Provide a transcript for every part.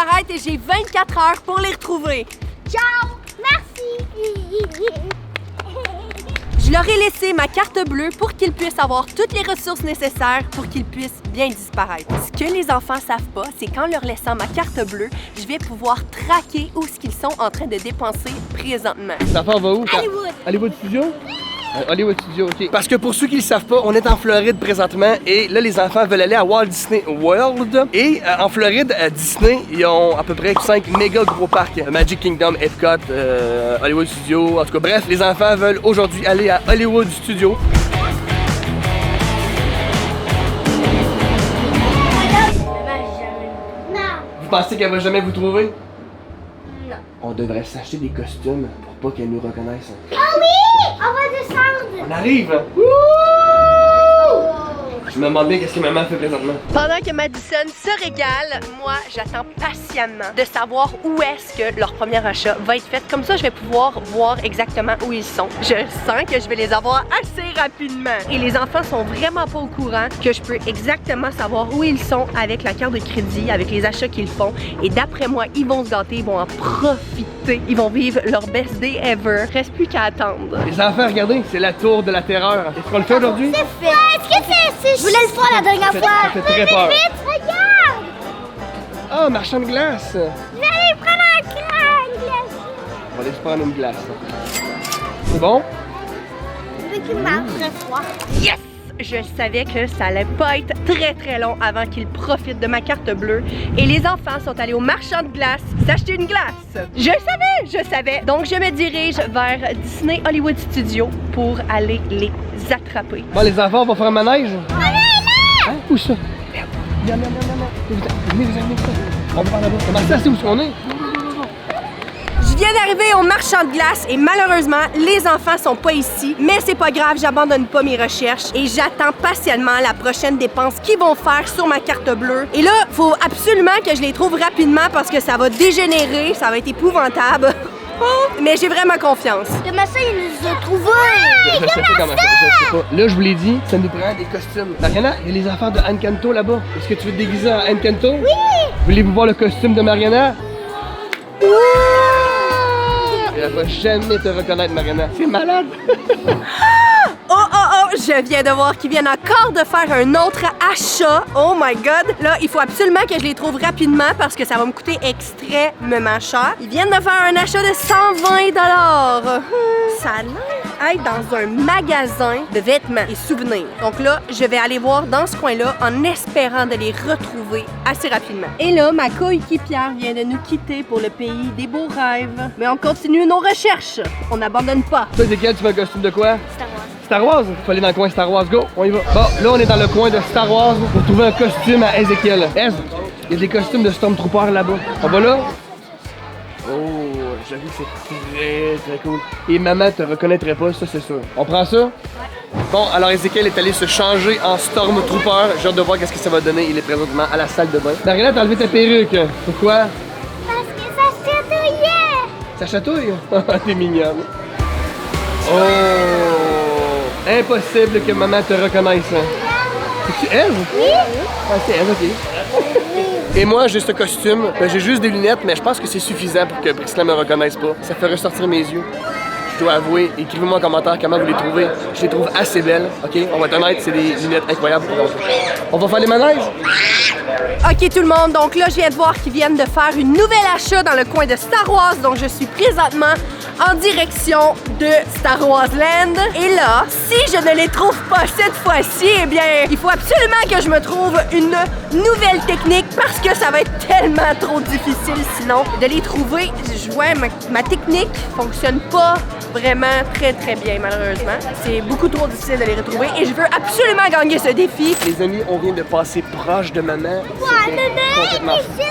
disparaître et j'ai 24 heures pour les retrouver. Ciao! Merci! Je leur ai laissé ma carte bleue pour qu'ils puissent avoir toutes les ressources nécessaires pour qu'ils puissent bien disparaître. Ce que les enfants savent pas, c'est qu'en leur laissant ma carte bleue, je vais pouvoir traquer où ce qu'ils sont en train de dépenser présentement. Les enfants, on va où? Hollywood. Hollywood Studio? Hollywood Studio, ok. Parce que pour ceux qui ne le savent pas, on est en Floride présentement et là, les enfants veulent aller à Walt Disney World. Et en Floride, à Disney, ils ont à peu près 5 méga gros parcs. Magic Kingdom, Epcot, Hollywood Studio. En tout cas, bref, les enfants veulent aujourd'hui aller à Hollywood Studio. Non! Vous pensez qu'elle va jamais vous trouver? Non. On devrait s'acheter des costumes pour pas qu'elle nous reconnaisse. Ah oui! On va descendre! On arrive! Wouh! Je me demande bien qu'est-ce que maman fait présentement. Pendant que Madison se régale, moi, j'attends patiemment de savoir où est-ce que leur premier achat va être fait. Comme ça, je vais pouvoir voir exactement où ils sont. Je sens que je vais les avoir assez rapidement. Et les enfants sont vraiment pas au courant que je peux exactement savoir où ils sont avec la carte de crédit, avec les achats qu'ils font. Et d'après moi, ils vont se gâter, ils vont en profiter. Ils vont vivre leur best day ever. Reste plus qu'à attendre. Les enfants, regardez, c'est la tour de la terreur. Est-ce qu'on le fait aujourd'hui? C'est fait! Est-ce que c'est... Je voulais le faire la dernière fois! Ça fait très peur. Vite, regarde! Ah, marchand de glace! Je vais aller prendre un glace! On va aller se prendre une glace. C'est bon? Je veux qu'il marche très froid. Yes! Je savais que ça allait pas être très long avant qu'ils profitent de ma carte bleue. Et les enfants sont allés au marchand de glace s'acheter une glace. Je savais. Donc je me dirige vers Disney Hollywood Studio pour aller les attraper. Bon, les enfants, on va faire un manège. Allez, là! Hein? Où ça? Merde. Viens. Venez, on va par là-bas. Comment ça, c'est où on est? Je viens d'arriver au marchand de glace et malheureusement, les enfants sont pas ici. Mais c'est pas grave, j'abandonne pas mes recherches et j'attends patiemment la prochaine dépense qu'ils vont faire sur ma carte bleue. Et là, faut absolument que je les trouve rapidement parce que ça va dégénérer, ça va être épouvantable. Mais j'ai vraiment confiance. Comment ça, il nous a trouvés? Je sais pas comment ça, je sais pas. Là, je vous l'ai dit, ça nous prend des costumes. Mariana, il y a les affaires de Encanto là-bas. Est-ce que tu veux te déguiser en Encanto? Oui! Voulez-vous voir le costume de Mariana? Elle va jamais te reconnaître, Mariana. C'est malade! Oh, je viens de voir qu'ils viennent encore de faire un autre achat. Oh my god. Là, il faut absolument que je les trouve rapidement parce que ça va me coûter extrêmement cher. Ils viennent de faire un achat de 120 $. Ça a l'air être dans un magasin de vêtements et souvenirs. Donc là, je vais aller voir dans ce coin-là en espérant de les retrouver assez rapidement. Et là, ma coéquipière vient de nous quitter pour le pays des beaux rêves. Mais on continue nos recherches. On n'abandonne pas. Toi, Ezekiel, tu veux un costume de quoi? Star Wars. Star Wars? Il faut aller dans le coin Star Wars. Go, on y va. Bon, là, on est dans le coin de Star Wars pour trouver un costume à Ezekiel. Ez, il y a des costumes de Stormtrooper là-bas. On va là? Oh, j'avoue que c'est très cool. Et maman te reconnaîtrait pas, ça, c'est sûr. On prend ça? Ouais. Bon, alors Ezekiel est allé se changer en Stormtrooper. J'ai hâte de voir qu'est-ce que ça va donner. Il est présentement à la salle de bain. Mariana, t'as enlevé ta perruque. Pourquoi? Parce que ça chatouillait! Ça chatouille? T'es mignonne. Oh! Impossible que maman te reconnaisse. C'est-tu Eve? Oui! Ah, c'est Eve, ok. Et moi, j'ai ce costume. Ben, j'ai juste des lunettes, mais je pense que c'est suffisant pour que Priscilla me reconnaisse pas. Ça fait ressortir mes yeux. Je dois avouer, écrivez-moi en commentaire comment vous les trouvez. Je les trouve assez belles, ok? On va être honnête, c'est des lunettes incroyables. Donc, on va faire les manèges? Ok tout le monde, donc là je viens de voir qu'ils viennent de faire une nouvelle achat dans le coin de Star Wars, donc je suis présentement en direction de Star Wars Land. Et là, si je ne les trouve pas cette fois-ci, eh bien, il faut absolument que je me trouve une nouvelle technique parce que ça va être tellement trop difficile sinon de les trouver. Je vois ma technique fonctionne pas vraiment très bien malheureusement. C'est beaucoup trop difficile de les retrouver et je veux absolument gagner ce défi. Les amis, on vient de passer proche de maman. Complètement fou.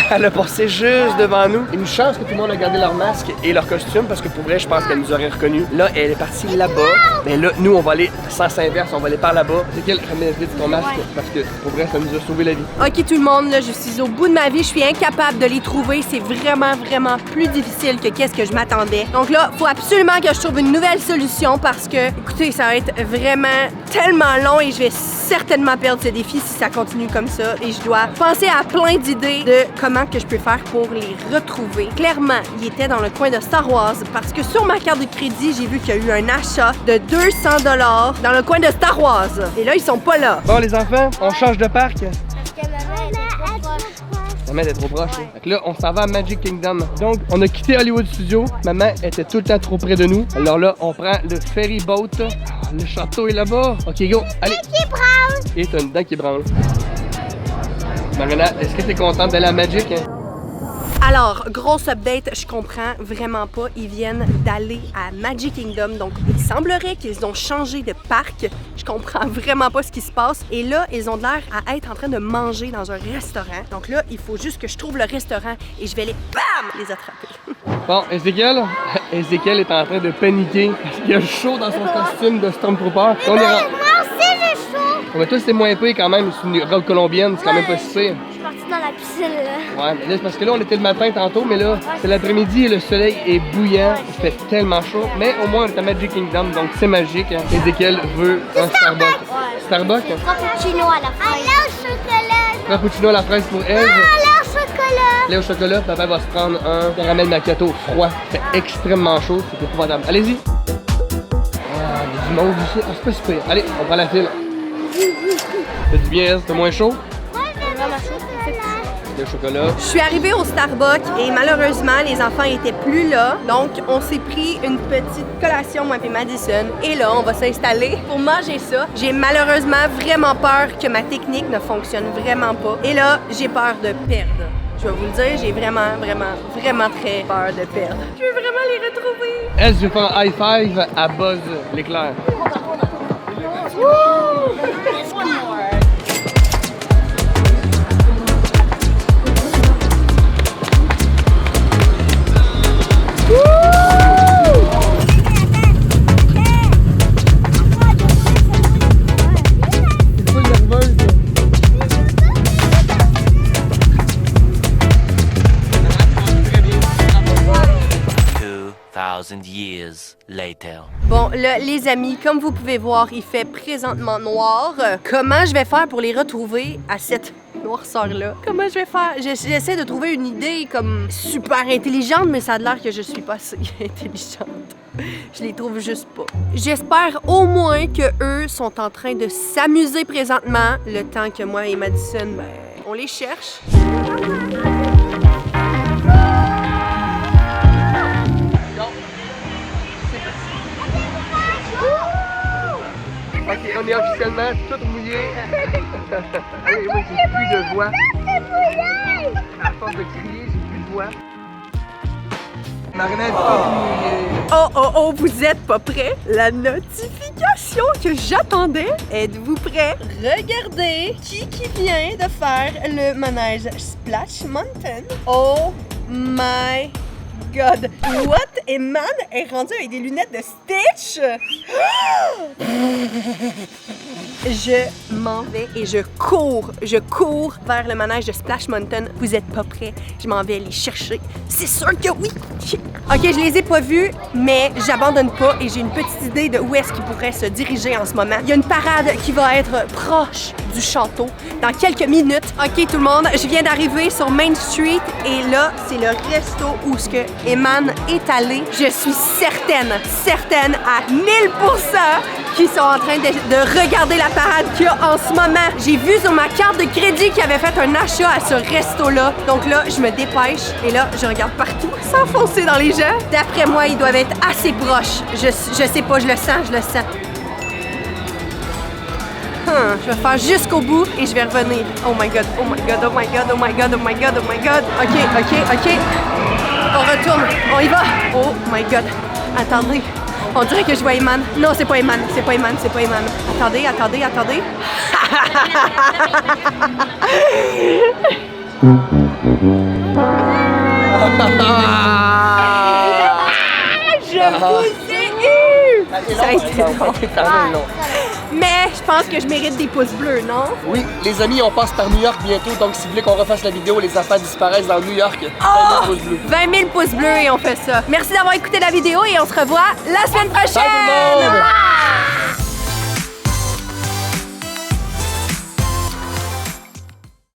Elle a passé juste devant nous. Une chance que tout le monde a gardé leur masque et leur costume parce que pour vrai, je pense qu'elle nous aurait reconnus. Là, elle est partie là-bas. Mais là, nous, on va aller sens inverse, on va aller par là-bas. C'est qu'elle remets vite ton masque parce que pour vrai, ça nous a sauvé la vie. Ok tout le monde, là, je suis au bout de ma vie, je suis incapable de les trouver. C'est vraiment plus difficile que qu'est-ce que je m'attendais. Donc là, faut absolument que je trouve une nouvelle solution parce que, écoutez, ça va être vraiment tellement long et je vais certainement perdre ce défi si ça continue comme ça et je dois penser à plein d'idées de comment que je peux faire pour les retrouver. Clairement, ils étaient dans le coin de Star Wars parce que sur ma carte de crédit, j'ai vu qu'il y a eu un achat de 200 $ dans le coin de Star Wars. Et là, ils sont pas là. Bon les enfants, on change de parc. Parce que maman est trop proche. Maman était trop proche. Fait que là, on s'en va à Magic Kingdom. Donc, on a quitté Hollywood Studios. Maman était tout le temps trop près de nous. Alors là, on prend le ferry boat. Ah, le château est là-bas. Ok, go. Allez. Qui branle? Et t'as une dent qui branle. Marina, est-ce que t'es contente d'aller à Magic? Alors, grosse update, je comprends vraiment pas. Ils viennent d'aller à Magic Kingdom, donc il semblerait qu'ils ont changé de parc. Je comprends vraiment pas ce qui se passe. Et là, ils ont l'air à être en train de manger dans un restaurant. Donc là, il faut juste que je trouve le restaurant et je vais les attraper. Bon, Ezekiel est en train de paniquer parce qu'il a chaud dans son costume de Stormtrooper. On est Moi aussi, j'ai chaud. On va tous c'est moins pire quand même. C'est une robe colombienne, c'est quand même pas si pire. Je suis partie dans la piscine, là. Ouais, mais là, c'est parce que là, on était le matin tantôt, mais là, c'est l'après-midi et le soleil est bouillant. Il fait tellement chaud. Mais au moins, on est à Magic Kingdom, donc c'est magique. Ezekiel veut un Starbucks. Ouais. Starbucks? Frappuccino à la fraise. Allez au chocolat. Frappuccino à la fraise pour elle. Allez au chocolat. Lait au chocolat, papa va se prendre un caramel macchiato froid. C'est extrêmement chaud, c'est épouvantable. Allez-y. Ah, il y a du monde ici. Ah, c'est pas super. Allez, on prend la file. C'est du bien, c'est moins chaud? Le chocolat. Je suis arrivée au Starbucks et malheureusement, les enfants étaient plus là. Donc, on s'est pris une petite collation, moi et Madison. Et là, on va s'installer pour manger ça. J'ai malheureusement vraiment peur que ma technique ne fonctionne vraiment pas. Et là, j'ai peur de perdre. Je vais vous le dire, j'ai vraiment très peur de perdre. Je veux vraiment les retrouver. Elle, je vais faire un high five à Buzz l'éclair. Years later. Bon, là, les amis, comme vous pouvez voir, il fait présentement noir. Comment je vais faire pour les retrouver à cette noirceur-là? Comment je vais faire? J'essaie de trouver une idée comme super intelligente, mais ça a l'air que je suis pas assez intelligente. Je les trouve juste pas. J'espère au moins que eux sont en train de s'amuser présentement, le temps que moi et Madison, ben, on les cherche. Ok, on est officiellement tout mouillé. Allez, moi j'ai plus de voix. À force de crier, j'ai plus de voix. Marina est pas mouillée. Oh, vous êtes pas prêts? La notification que j'attendais. Êtes-vous prêts? Regardez qui vient de faire le manège Splash Mountain. Oh my God! What? Eman est rendu avec des lunettes de Stitch? Je m'en vais et je cours vers le manège de Splash Mountain. Vous êtes pas prêts? Je m'en vais les chercher. C'est sûr que oui! Ok, je les ai pas vus, mais j'abandonne pas et j'ai une petite idée de où est-ce qu'ils pourraient se diriger en ce moment. Il y a une parade qui va être proche du château dans quelques minutes. Ok, tout le monde, je viens d'arriver sur Main Street et là, c'est le resto où ce que Eman est allé. Je suis certaine à 1000% qu'ils sont en train de regarder la parade qu'il y a en ce moment. J'ai vu sur ma carte de crédit qu'il avait fait un achat à ce resto-là. Donc là, je me dépêche et là, je regarde partout sans foncer dans les gens. D'après moi, ils doivent être assez proches. Je sais pas, je le sens. Je vais faire jusqu'au bout et je vais revenir. Oh my God. Ok. On retourne. On y va. Oh my God. Attendez. On dirait que je vois Eman. Non, c'est pas Eman. Attendez. Je vous ai eu! Ça a été long. Mais je pense que je mérite des pouces bleus, non? Oui, les amis, on passe par New York bientôt, donc si vous voulez qu'on refasse la vidéo, les enfants disparaissent dans New York. 20 000 pouces bleus et on fait ça. Merci d'avoir écouté la vidéo et on se revoit la semaine prochaine! Bye tout le monde!